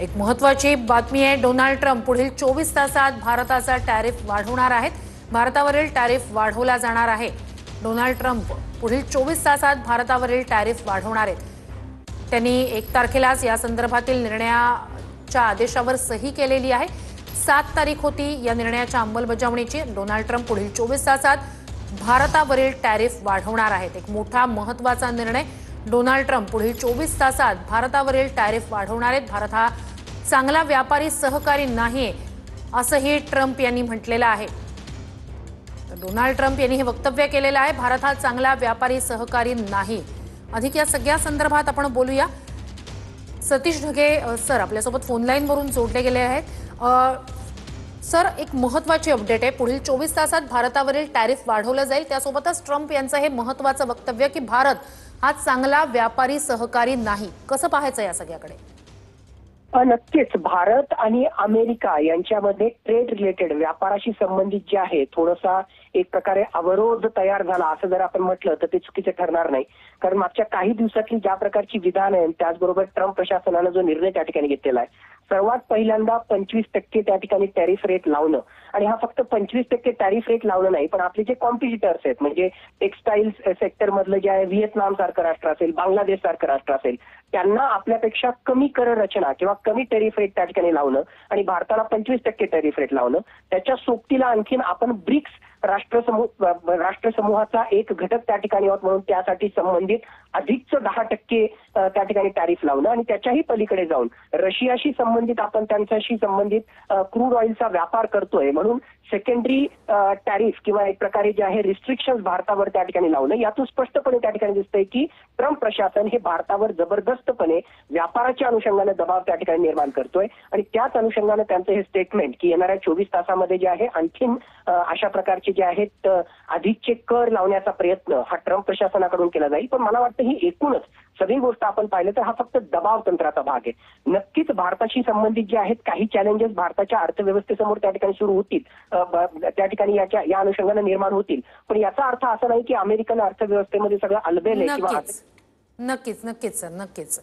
एक महत्त्वाची बातमी आहे। डोनाल्ड ट्रम्प पुढील 24 तासात भारताचा टॅरिफ वाढवणार आहेत। भारतावरील टॅरिफ वाढवला जाणार आहे। डोनाल्ड ट्रम्प पुढील 24 तासात भारतावरील टॅरिफ वाढवणार आहेत। त्यांनी 1 तारखेलाच या संदर्भातील निर्णयाच्या आदेशावर सही केलेली आहे। 7 तारीख होती या निर्णयाच्या अंमलबजावणीची। डोनाल्ड ट्रम्प पुढील 24 तासात भारतावरील टॅरिफ वाढवणार आहेत। एक मोठा महत्त्वाचा निर्णय। डोनाल्ड ट्रम्प पुढील 24 तासात भारतावरील टॅरिफ वाढवणार आहेत। भारत हा चांगला व्यापारी सहकारी नाही असंही ट्रम्प यांनी म्हटलेलं आहे। डोनाल्ड ट्रम्प यांनी हे वक्तव्य केलेलं आहे। भारत हा चांगला व्यापारी सहकारी नाही। अधिक या सगळ्या संदर्भात आपण बोलूया। सतीश ढगे सर आपल्यासोबत फोन लाईनवरून जोडले गेले आहेत। सर, एक महत्त्वाची अपडेट आहे। पुढील 24 तासात भारतावरील टॅरिफ वाढवलं जाईल। त्यासोबतच ट्रम्प यांचं हे महत्त्वाचं वक्तव्य की भारत हा चांगला व्यापारी सहकारी नाही। कसं पाहायचं या सगळ्याकडे? नक्कीच भारत आणि अमेरिका यांच्यामध्ये ट्रेड रिलेटेड व्यापाराशी संबंधित जे आहे थोडासा एक प्रकारे अवरोध तयार झाला असं जर आपण म्हटलं तर ते चुकीचं ठरणार नाही। कारण मागच्या काही दिवसातली ज्या प्रकारची विधान आहे त्याचबरोबर ट्रम्प प्रशासनाने जो निर्णय त्या ठिकाणी घेतलेला आहे, सर्वात पहिल्यांदा 25% त्या ठिकाणी टॅरिफ रेट लावणं। आणि हा फक्त 25% टॅरिफ रेट लावणं नाही, पण आपले जे कॉम्पिटिटर्स आहेत म्हणजे टेक्सटाईल सेक्टर मधलं जे आहे व्हिएतनाम सारखं राष्ट्र असेल, बांगलादेश सारखं राष्ट्र असेल, त्यांना आपल्यापेक्षा कमी कर रचना किंवा कमी टॅरिफ रेट त्या ठिकाणी लावणं आणि भारताला 25% टॅरिफ रेट लावणं। त्याच्या सोबतीला आणखीन आपण ब्रिक्स राष्ट्रसमूहाचा एक घटक त्या ठिकाणी आहोत म्हणून त्यासाठी संबंधित अधिकचं 10% त्या ठिकाणी टॅरिफ लावणं आणि त्याच्याही पलीकडे जाऊन रशियाशी संबंधित आपण त्यांच्याशी संबंधित क्रूड ऑइलचा व्यापार करतोय म्हणून सेकंडरी टॅरिफ किंवा एक प्रकारे जे आहे रिस्ट्रिक्शन्स भारतावर त्या ठिकाणी लावणं। यातून स्पष्टपणे त्या ठिकाणी दिसतंय की ट्रम्प प्रशासन हे भारतावर जबरदस्तपणे व्यापाराच्या अनुषंगाने दबाव त्या ठिकाणी निर्माण करतोय आणि त्याच अनुषंगाने त्यांचं हे स्टेटमेंट की येणाऱ्या 24 तासामध्ये जे आहे आणखीन अशा प्रकारचे जे आहेत अधिकचे कर लावण्याचा प्रयत्न हा ट्रम्प प्रशासनाकडून केला जाईल। पण मला वाटतं ही एकूणच सगळी गोष्ट आपण पाहिलं तर हा फक्त दबाव तंत्राचा भाग आहे। नक्कीच भारताशी संबंधित जे आहेत काही चॅलेंजेस भारताच्या अर्थव्यवस्थेसमोर त्या ठिकाणी सुरू होतील, त्या ठिकाणी या अनुषंगाने निर्माण होतील, पण याचा अर्थ असा नाही की अमेरिकन अर्थव्यवस्थेमध्ये सगळं अलबेल आहे किंवा नक्कीच नक्कीच सर, नक्कीच।